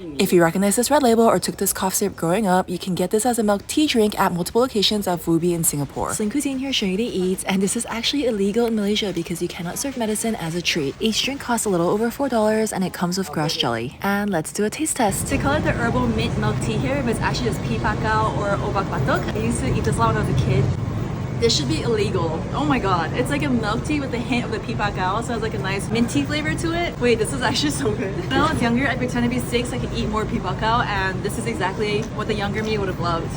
If you recognize this red label or took this cough syrup growing up, you can get this as a milk tea drink at multiple locations of Woobbee in Singapore. Sling Cuisine here showing you to eat, and this is actually illegal in Malaysia because you cannot serve medicine as a treat. Each drink costs a little over $4 and it comes with grass jelly. And let's do a taste test. They call it the herbal mint milk tea here, but it's actually just pea pakau or obat batok. I used to eat this a lot when I was a kid. This should be illegal. Oh my god. It's like a milk tea with a hint of the pea pakau, so it has like a nice minty flavor to it. Wait, this is actually so good. When I was younger, I pretended to be sick so I could eat more pea pakau, and this is exactly what the younger me would have loved.